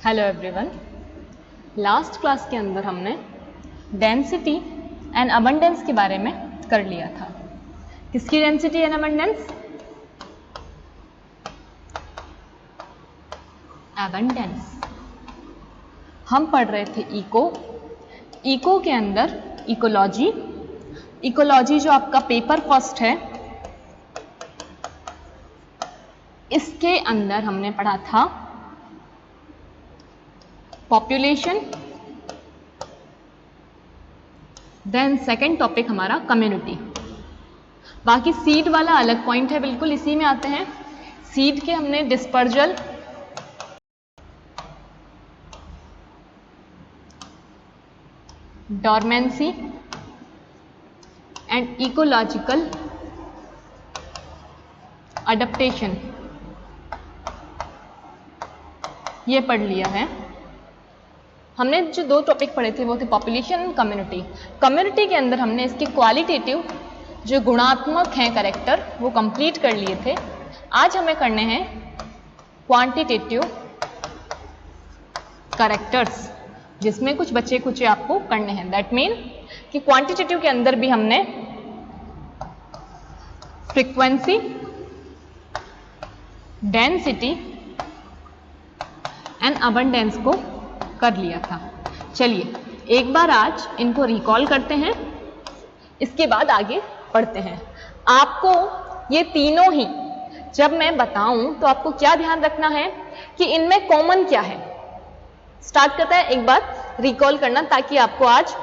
Hello everyone. Last class के अंदर हमने डेंसिटी एंड अबंडेंस के बारे में कर लिया था। किसकी डेंसिटी एंड अबंडेंस? अबंडेंस। हम पढ़ रहे थे इको के अंदर इकोलॉजी जो आपका पेपर फर्स्ट है, इसके अंदर हमने पढ़ा था पॉपुलेशन, देन सेकेंड टॉपिक हमारा कम्युनिटी। बाकी सीड वाला अलग पॉइंट है, बिल्कुल इसी में आते हैं। सीड के हमने dispersal, dormancy and ecological adaptation ये पढ़ लिया है। हमने जो दो टॉपिक पढ़े थे वो थे पॉपुलेशन एंड कम्युनिटी। कम्युनिटी के अंदर हमने इसके क्वालिटेटिव जो गुणात्मक हैं कैरेक्टर वो कंप्लीट कर लिए थे। आज हमें करने हैं क्वांटिटेटिव कैरेक्टर्स, जिसमें कुछ बचे कुछ आपको करने हैं। दैट मीन कि क्वांटिटेटिव के अंदर भी हमने फ्रीक्वेंसी, डेंसिटी एंड अबंडेंस को कर लिया था। चलिए एक बार आज इनको रिकॉल करते हैं, इसके बाद आगे पढ़ते हैं। आपको ये तीनों ही जब मैं बताऊं तो आपको क्या ध्यान रखना है कि इनमें कॉमन क्या है। स्टार्ट करते हैं एक बार रिकॉल करना, ताकि आपको आज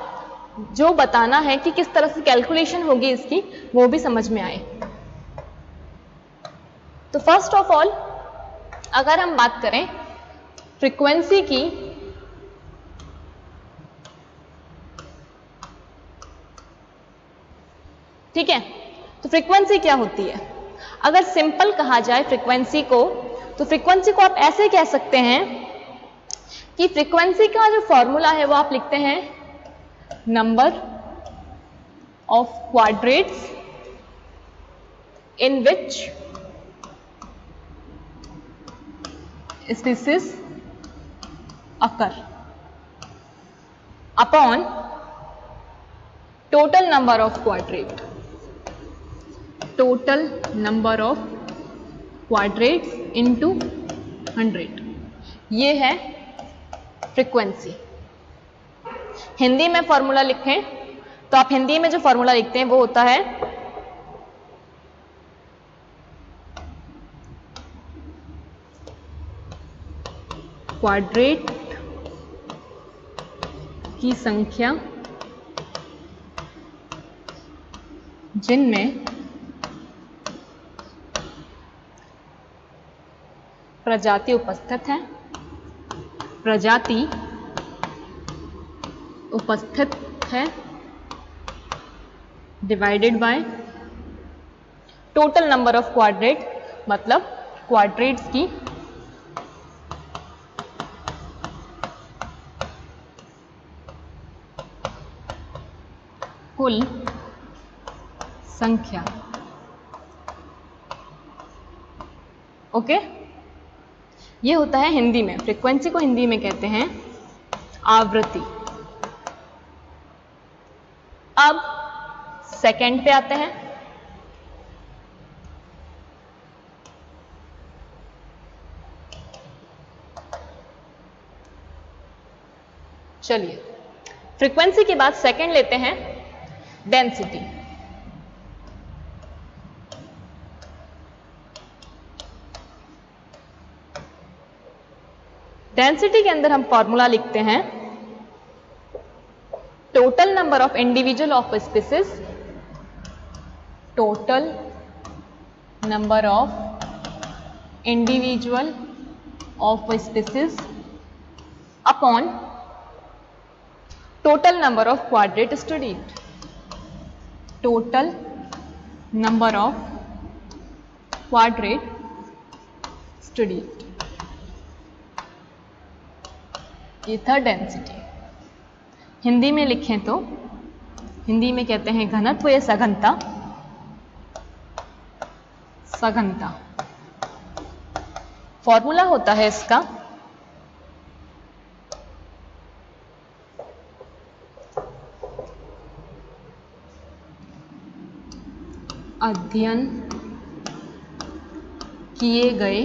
जो बताना है कि किस तरह से कैलकुलेशन होगी इसकी वो भी समझ में आए। तो फर्स्ट ऑफ ऑल अगर हम बात करें फ्रीक्वेंसी की, ठीक है, तो फ्रीक्वेंसी क्या होती है? अगर सिंपल कहा जाए फ्रीक्वेंसी को, तो फ्रीक्वेंसी को आप ऐसे कह सकते हैं कि फ्रीक्वेंसी का जो फॉर्मूला है वो आप लिखते हैं number of quadrats in which species occur upon total number of quadrate, total number of quadrates into 100। ये है फ्रीक्वेंसी। हिंदी में फॉर्मूला लिखें तो आप हिंदी में जो फॉर्मूला लिखते हैं वो होता है क्वाड्रेट की संख्या जिनमें प्रजाति उपस्थित है, प्रजाति उपस्थित है, divided by total number of quadrat, मतलब क्वाड्रेट्स की कुल संख्या। ओके, ये होता है हिंदी में। फ्रीक्वेंसी को हिंदी में कहते हैं आवृत्ति। अब सेकंड पे आते हैं। चलिए फ्रीक्वेंसी के बाद सेकंड लेते हैं डेंसिटी। डेंसिटी के अंदर हम फॉर्मूला लिखते हैं total number of individual of species, total number of individual of species upon total number of quadrat studied, total number of quadrat studied. ये था डेंसिटी। हिंदी में लिखें तो हिंदी में कहते हैं घनत्व या सघनता। सघनता फॉर्मूला होता है इसका अध्ययन किए गए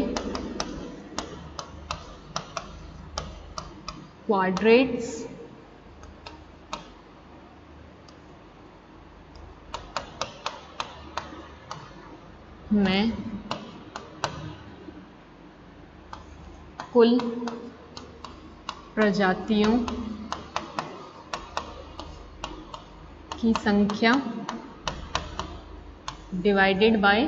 क्वाड्रेट्स में कुल प्रजातियों की संख्या divided by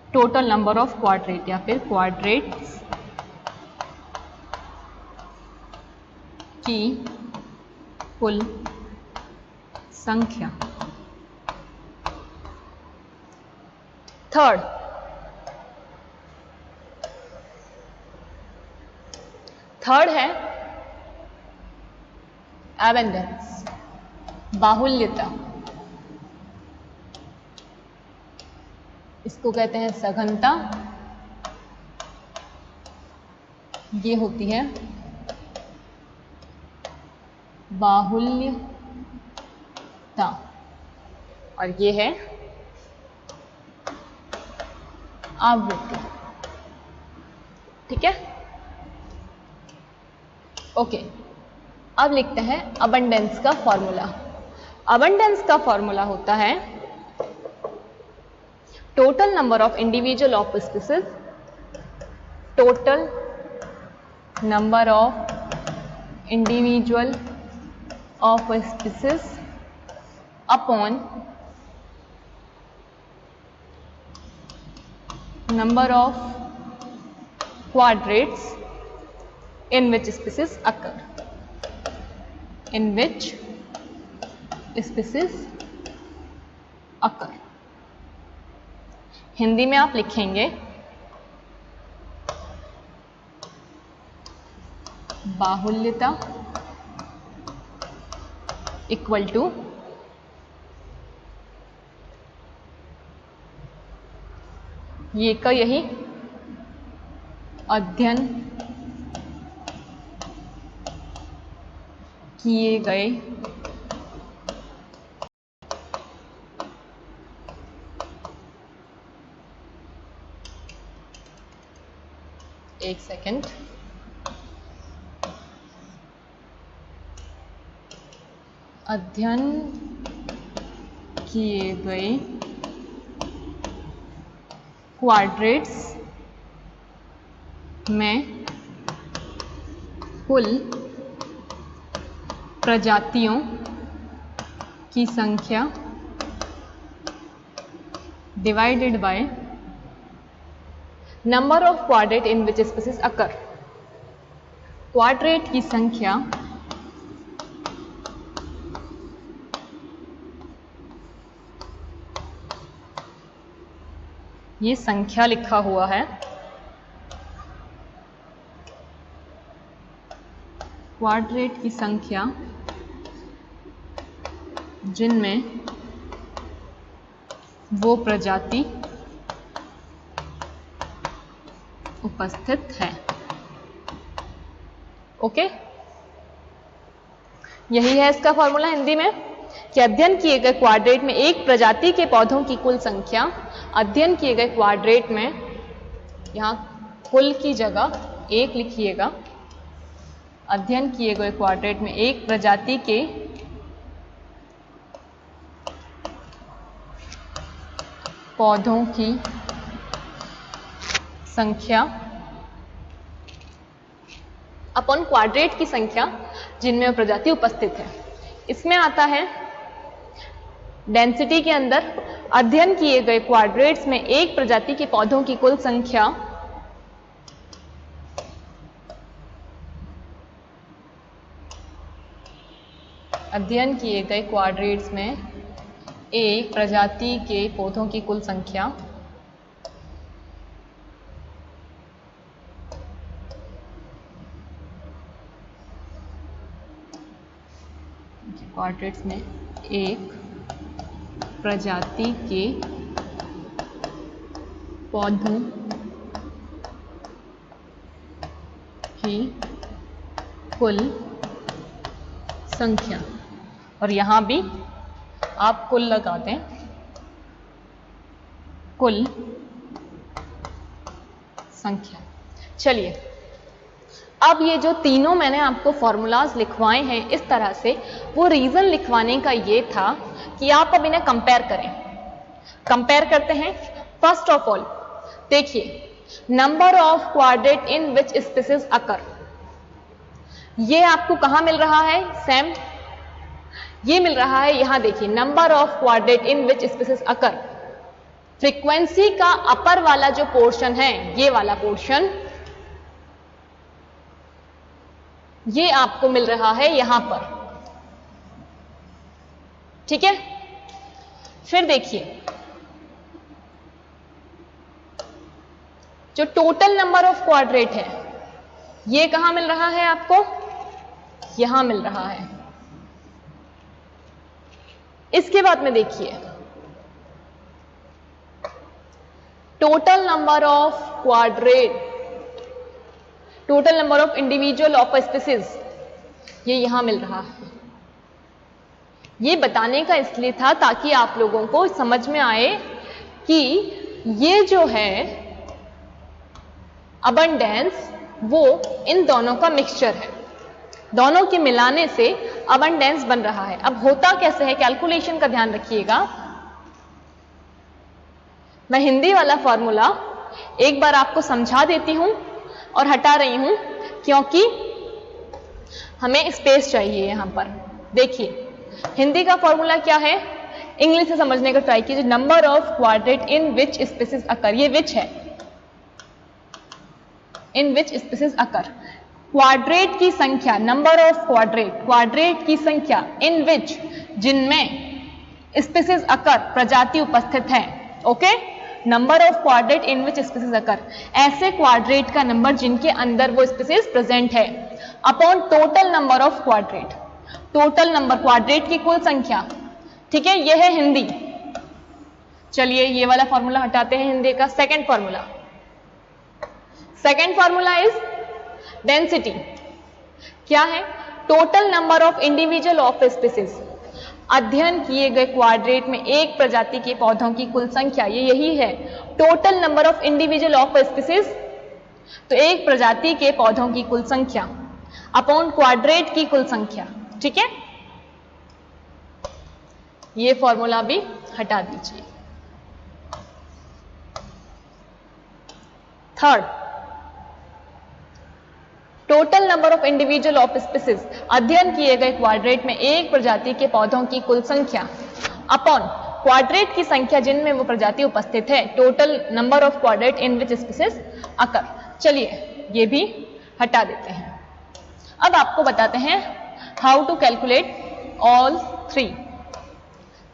total number of quadrat, या फिर क्वाड्रेट्स की कुल संख्या। थर्ड है एबंडेंस, बाहुल्यता। इसको कहते हैं सघनता। ये होती है बाहुल्यता, और ये है आवृत्ति। ठीक है, ओके। अब लिखते हैं अबंडेंस का फॉर्मूला। अबंडेंस का फॉर्मूला होता है total number of individual of species, total number of individual of species upon number of quadrates in which species occur, in which species occur। Hindi में आप लिखेंगे बाहुल्यता इक्वल टू ये का यही अध्ययन किए गए एक सेकंड, अध्ययन किए गए क्वाड्रेट्स में कुल प्रजातियों की संख्या divided by number of quadrat in which species occur. Quadrat की संख्या ये संख्या लिखा हुआ है, क्वाड्रेट की संख्या जिनमें वो प्रजाति उपस्थित है। ओके, यही है इसका फॉर्मूला हिंदी में कि अध्ययन किए गए क्वाड्रेट में एक प्रजाति के पौधों की कुल संख्या, अध्ययन किए गए क्वाड्रेट में यहां कुल की जगह एक लिखिएगा, अध्ययन किए गए क्वाड्रेट में एक प्रजाति के पौधों की संख्या अपॉन क्वाड्रेट की संख्या जिनमें प्रजाति उपस्थित है। इसमें आता है डेंसिटी के अंदर अध्ययन किए गए क्वाड्रेट्स में एक प्रजाति के पौधों की कुल संख्या अध्ययन किए गए क्वाड्रेट्स में एक प्रजाति के पौधों की कुल संख्या क्वाड्रेट्स में एक प्रजाति के पौधों की कुल संख्या, और यहां भी आप कुल लगा दें, कुल संख्या। चलिए अब ये जो तीनों मैंने आपको फॉर्मूलाज लिखवाए हैं इस तरह से, वो रीजन लिखवाने का ये था कि आप अब इन्हें कंपेयर करें। कंपेयर करते हैं। फर्स्ट ऑफ ऑल देखिए, number of quadrat in which species occur, ये आपको कहां मिल रहा है सैम? ये मिल रहा है यहां देखिए, number of quadrat in which species occur. Frequency का अपर वाला जो पोर्शन है, ये वाला पोर्शन, ये आपको मिल रहा है यहां पर, ठीक है। फिर देखिए, जो टोटल नंबर ऑफ क्वाड्रेट है, ये कहां मिल रहा है आपको? यहां मिल रहा है। इसके बाद में देखिए, total number of quadrat, total number of individual of species, ये यहां मिल रहा है। ये बताने का इसलिए था ताकि आप लोगों को समझ में आए कि ये जो है अबंडेंस, वो इन दोनों का मिक्सचर है, दोनों के मिलाने से अबंडेंस बन रहा है। अब होता कैसे है, कैलकुलेशन का ध्यान रखिएगा। मैं हिंदी वाला फॉर्मूला एक बार आपको समझा देती हूं और हटा रही हूं क्योंकि हमें स्पेस चाहिए यहां पर। देखिए हिंदी का फॉर्मूला क्या है, इंग्लिश से समझने का ट्राई कीजिए। Number of quadrat in which species occur, ये विच है, इन विच स्पीसीज अकर, क्वाड्रेट की संख्या, नंबर ऑफ क्वाड्रेट, क्वाड्रेट की संख्या, इन विच, जिनमें स्पीसीज अकर, प्रजाति उपस्थित है। Okay, number of quadrat in which species occur, ऐसे क्वाड्रेट का नंबर जिनके अंदर वो स्पीसीज प्रेजेंट है, upon total number of quadrat, total number, quadrat की कुल संख्या। ठीक है, यह है हिंदी। चलिए ये वाला फॉर्मूला हटाते हैं हिंदी का। Second formula, second formula is density. क्या है? Total number of individual of species, अध्ययन किए गए क्वाड्रेट में एक प्रजाति के पौधों की कुल संख्या, ये यही है total number of individual of species, तो एक प्रजाति के पौधों की कुल संख्या अपॉन क्वाड्रेट की कुल संख्या। ठीक है, ये फॉर्मूला भी हटा दीजिए। Third, total number of individual of species, अध्ययन किए गए क्वाड्रेट में एक प्रजाति के पौधों की कुल संख्या अपॉन क्वाड्रेट की संख्या जिनमें वो प्रजाति उपस्थित है, total number of quadrat in which species occur. चलिए ये भी हटा देते हैं। अब आपको बताते हैं how to calculate all three.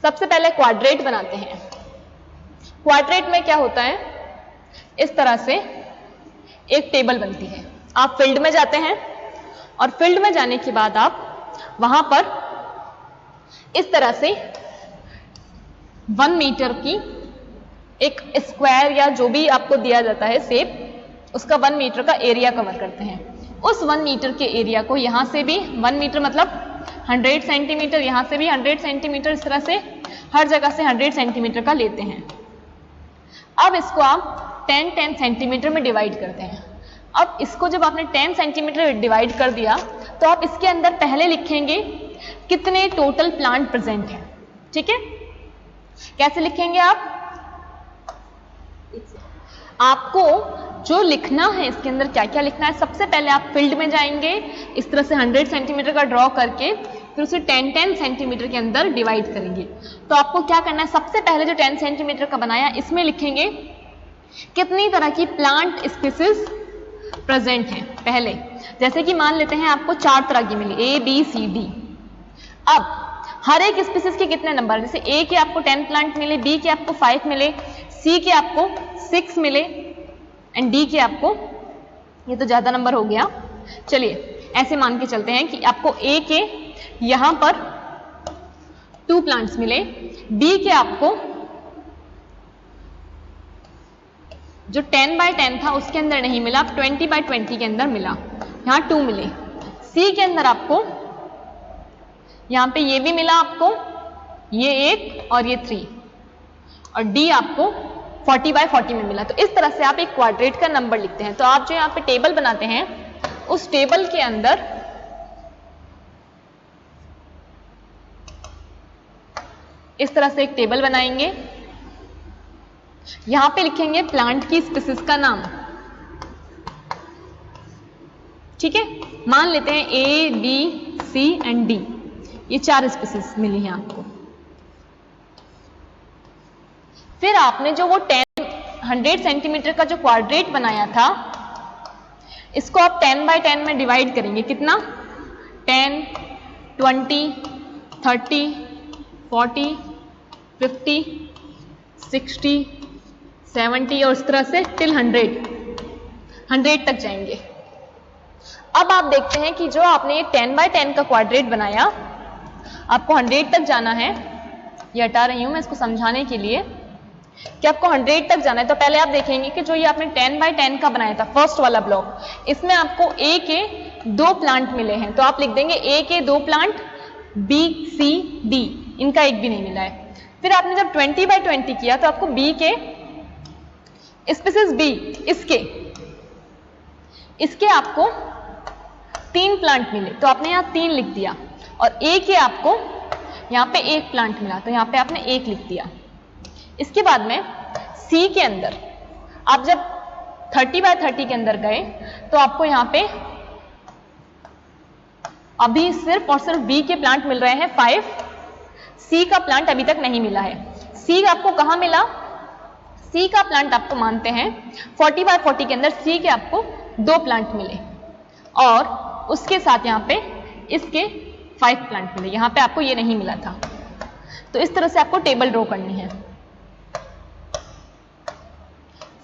सबसे पहले क्वाड्रेट बनाते हैं। क्वाड्रेट में क्या होता है, इस तरह से एक टेबल बनती है। आप फील्ड में जाते हैं और फील्ड में जाने के बाद आप वहां पर इस तरह से 1 मीटर की एक स्क्वायर या जो भी आपको दिया जाता है शेप, उसका 1 मीटर का एरिया कवर करते हैं। उस 1 मीटर के एरिया को यहां से भी 1 मीटर मतलब 100 सेंटीमीटर, यहां से भी 100 सेंटीमीटर, इस तरह से हर जगह से 100 सेंटीमीटर का लेते हैं। अब इसको आप 10-10 सेंटीमीटर में डिवाइड करते हैं। अब इसको जब आपने 10 सेंटीमीटर डिवाइड कर दिया तो आप इसके अंदर पहले लिखेंगे कितने टोटल प्लांट प्रेजेंट हैं। ठीक है, कैसे लिखेंगे आप? आपको जो लिखना है इसके अंदर क्या क्या लिखना है, सबसे पहले आप फील्ड में जाएंगे, इस तरह से 100 सेंटीमीटर का ड्रॉ करके फिर उसे 10-10 सेंटीमीटर के अंदर डिवाइड करेंगे। तो आपको क्या करना है, सबसे पहले जो 10 सेंटीमीटर का बनाया इसमें लिखेंगे कितनी तरह की प्लांट स्पीसीज प्रेजेंट है। पहले जैसे कि मान लेते हैं आपको 4 तरह की मिली, A, B, C, D। अब हर एक स्पीसीज के कितने नंबर, जैसे A के आपको 10 प्लांट मिले, B के आपको 5 मिले, C के आपको 6 मिले एंड D के आपको, ये तो ज्यादा नंबर हो गया। चलिए ऐसे मान के चलते हैं कि आपको A के यहां पर 2 प्लांट्स मिले, B के आपको जो 10/10 था उसके अंदर नहीं मिला, 20/20 के अंदर मिला, यहां 2 मिले। C के अंदर आपको यहां पे ये भी मिला आपको ये 1 और ये 3, और D आपको 40/40 में मिला। तो इस तरह से आप एक क्वाड्रेट का नंबर लिखते हैं। तो आप जो यहाँ पे टेबल बनाते हैं, उस टेबल के अंदर इस तरह से एक टेबल बनाएंगे। यहां पे लिखेंगे प्लांट की स्पीसीज का नाम, ठीक है। मान लेते हैं A, B, C and D, ये 4 स्पीसीज मिली हैं आपको। फिर आपने जो वो 100 सेंटीमीटर का जो क्वाड्रेट बनाया था, इसको आप 10/10 में डिवाइड करेंगे। कितना? 10, 20, 30, 40, 50, 60, 70 और इस तरह से टिल 100 तक जाएंगे। अब आप देखते हैं कि जो आपने ये 10/10 का क्वाड्रेट बनाया, आपको 100 तक जाना है। ये हटा रही हूं मैं इसको समझाने के लिए कि आपको 100 तक जाना है। तो पहले आप देखेंगे कि जो ये आपने 10/10 का बनाया था फर्स्ट वाला ब्लॉक, इसमें आपको A के 2 प्लांट मिले हैं। तो आप लिख देंगे A के 2 प्लांट, B, C, D इनका एक भी नहीं मिला है। फिर आपने जब 20/20 किया तो आपको B के स्पीसीज B, इसके आपको 3 प्लांट मिले, तो आपने यहाँ 3 लिख दिया। और A के आपको यहाँ पे 1 प्लांट मिला, तो यहाँ पे आपने 1 लिख दिया। इसके बाद में C के अंदर आप जब 30/30 के अंदर गए तो आपको यहाँ पे अभी सिर्फ और सिर्फ B के प्लांट मिल रहे हैं 5, C का प्लांट अभी तक नहीं मिला है। C आपको कहाँ मिला? C का प्लांट आपको मानते हैं 40/40 के अंदर C के आपको 2 प्लांट मिले, और उसके साथ यहाँ पे इसके 5 प्लांट मिले। यहाँ पे आपको ये नहीं मिला था। तो इस तरह से आपको टेबल ड्रॉ करनी है।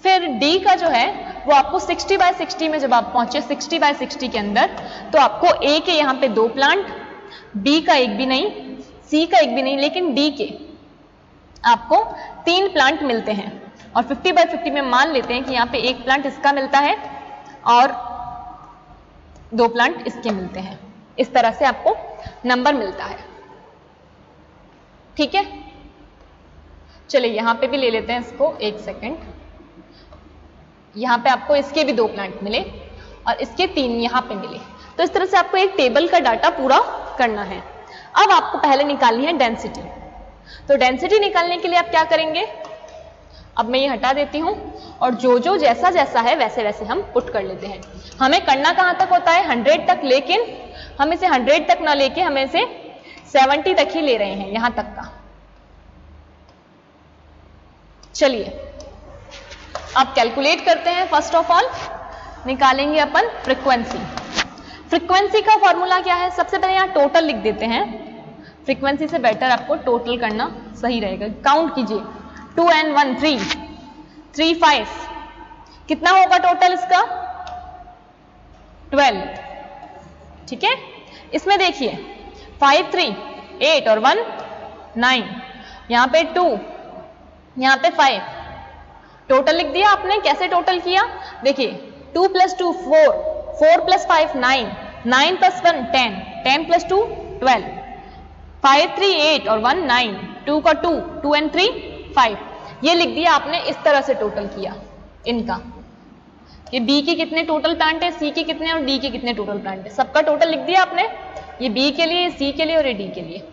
फिर D का जो है वो आपको 60/60 में जब आप पहुंचे 60/60 के अंदर, तो आपको A के यहाँ पे 2 प्लांट, B का एक भी नहीं, C का एक भी नहीं, लेकिन D के आपको 3 प्लांट मिलते हैं। और 50/50 में मान लेते हैं कि यहाँ पे 1 प्लांट इसका मिलता है और 2 प्लांट इसके मिलते हैं। इस तरह से आपको नंबर मिलता है, ठीक है। चलिए यहां पे भी ले लेते हैं इसको, 1 सेकेंड। यहां पे आपको इसके भी 2 प्लांट मिले और इसके 3 यहां पे मिले। तो इस तरह से आपको एक टेबल का डाटा पूरा करना है। अब आपको पहले निकालनी है डेंसिटी। तो डेंसिटी निकालने के लिए आप क्या करेंगे? अब मैं ये हटा देती हूं और जो जैसा जैसा है वैसे वैसे हम पुट कर लेते हैं। हमें करना कहां तक होता है? 100 तक, लेकिन हम इसे 100 तक ना लेके हम इसे 70 तक ही ले रहे हैं, यहां तक का। चलिए अब कैलकुलेट करते हैं। फर्स्ट ऑफ ऑल निकालेंगे अपन फ्रीक्वेंसी। फ्रीक्वेंसी का फॉर्मूला क्या है? सबसे पहले यहां टोटल लिख देते हैं। फ्रीक्वेंसी से बेटर आपको टोटल करना सही रहेगा। काउंट कीजिए, 2 and 1 3, 3 5, कितना होगा टोटल इसका? 12, ठीक है। इसमें देखिए 5 3 8 और 1 9, यहां पे 2, यहां पे 5, टोटल लिख दिया आपने। कैसे टोटल किया? देखिए 2 + 2 4, 4 + 5 9, 9 + 1 10, 10 + 2 12, 5 3 8 और 1 9, 2 का 2, 2 and 3 5। ये लिख दिया आपने। इस तरह से टोटल किया इनका। ये B के कितने टोटल प्लांट है, C के कितने और D के कितने टोटल प्लांट है, सबका टोटल लिख दिया आपने। ये B के लिए, C के लिए और ये D के लिए।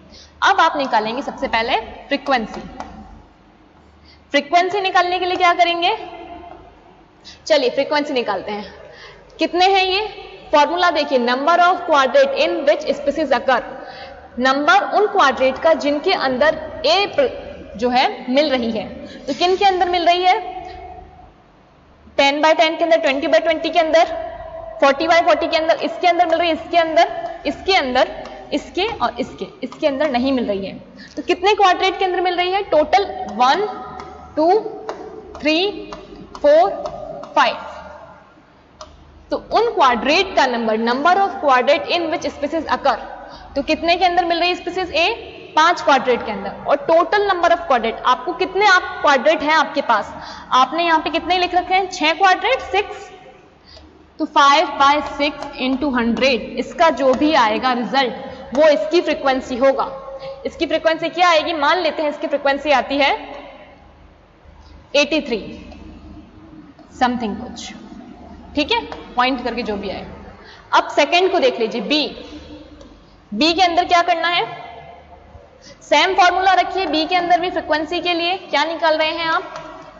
अब आप निकालेंगे सबसे पहले फ्रीक्वेंसी। फ्रीक्वेंसी निकालने के लिए क्या करेंगे? चलिए फ्रीक्वेंसी निकालते हैं। कितने हैं ये? फॉर्मूला देखिए, number of quadrat in which species occur. Number उन क्वाड्रेट का जिनके अंदर A जो है मिल रही है। तो किन के अंदर मिल रही है? 10/10 के अंदर, 20/20 के अंदर, 40/40 के अंदर, इसके अंदर मिल रही है, इसके अंदर, इसके अंदर, इसके और इसके अंदर नहीं मिल रही है। तो कितने क्वाड्रेट के अंदर मिल रही है? टोटल 1 2 3 4 5। तो उन क्वाड्रेट का number of quadrat in which species occur, तो कितने के अंदर मिल रही है स्पीसीज A? 5 क्वाड्रेट के अंदर। और टोटल नंबर ऑफ क्वाड्रेट, आपको कितने क्वाड्रेट हैं आपके पास? आपने यहाँ पे कितने लिख रखे हैं? 6 क्वाड्रेट, 6। तो 5/6 × 100, इसका जो भी आएगा रिजल्ट वो इसकी फ्रीक्वेंसी होगा। इसकी फ्रीक्वेंसी क्या आएगी, मान लेते हैं इसकी फ्रीक्वेंसी आती है 83 समथिंग कुछ, ठीक है, पॉइंट करके जो भी आए। अब सेकंड को देख लीजिए, बी के अंदर क्या करना है, सेम फॉर्मूला रखिए, बी के अंदर भी फ्रीक्वेंसी के लिए क्या निकाल रहे हैं आप,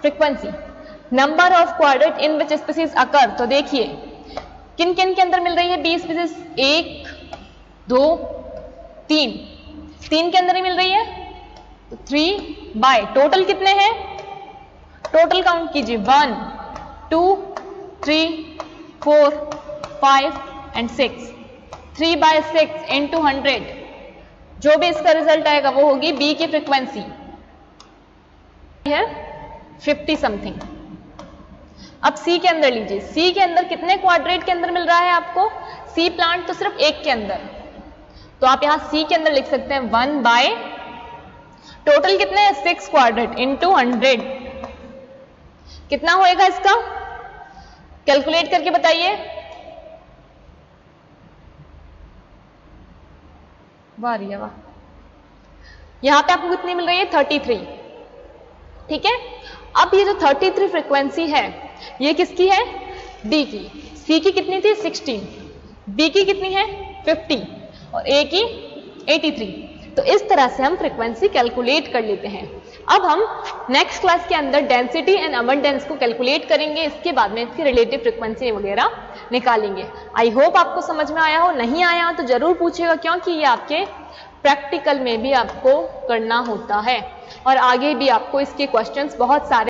frequency, number of quadrat in which species occur. तो देखिए किन किन के अंदर मिल रही है बी स्पीसीज, 1 2 3, 3 के अंदर ही मिल रही है, 3 बाय टोटल कितने हैं, टोटल काउंट कीजिए 1 2 3 4 5 एंड 6, 3 बाय 6 इंटू 100, जो भी इसका रिजल्ट आएगा वो होगी बी की फ्रीक्वेंसी है 50 समथिंग। अब सी के अंदर लीजिए, सी के अंदर कितने क्वाड्रेट के अंदर मिल रहा है आपको, सी प्लांट तो सिर्फ एक के अंदर, तो आप यहां सी के अंदर लिख सकते हैं 1 बाय टोटल कितने हैं 6 क्वाड्रेट इंटू 100, कितना होएगा इसका, कैलकुलेट करके बताइए। वाह रिया वाह, यहां पे आपको कितनी मिल रही है 33, ठीक है। अब ये जो 33 फ्रीक्वेंसी है ये किसकी है, डी की, सी की कितनी थी 16, बी की कितनी है 50 और ए की 83। तो इस तरह से हम फ्रीक्वेंसी कैलकुलेट कर लेते हैं। अब हम नेक्स्ट क्लास के अंदर डेंसिटी एंड अबंडेंस को कैलकुलेट करेंगे, इसके बाद में इसकी रिलेटिव फ्रीक्वेंसी वगैरह निकालेंगे। आई होप आपको समझ में आया हो, नहीं आया हो तो जरूर पूछेगा, क्योंकि ये आपके प्रैक्टिकल में भी आपको करना होता है और आगे भी आपको इसके क्वेश्चंस बहुत सारे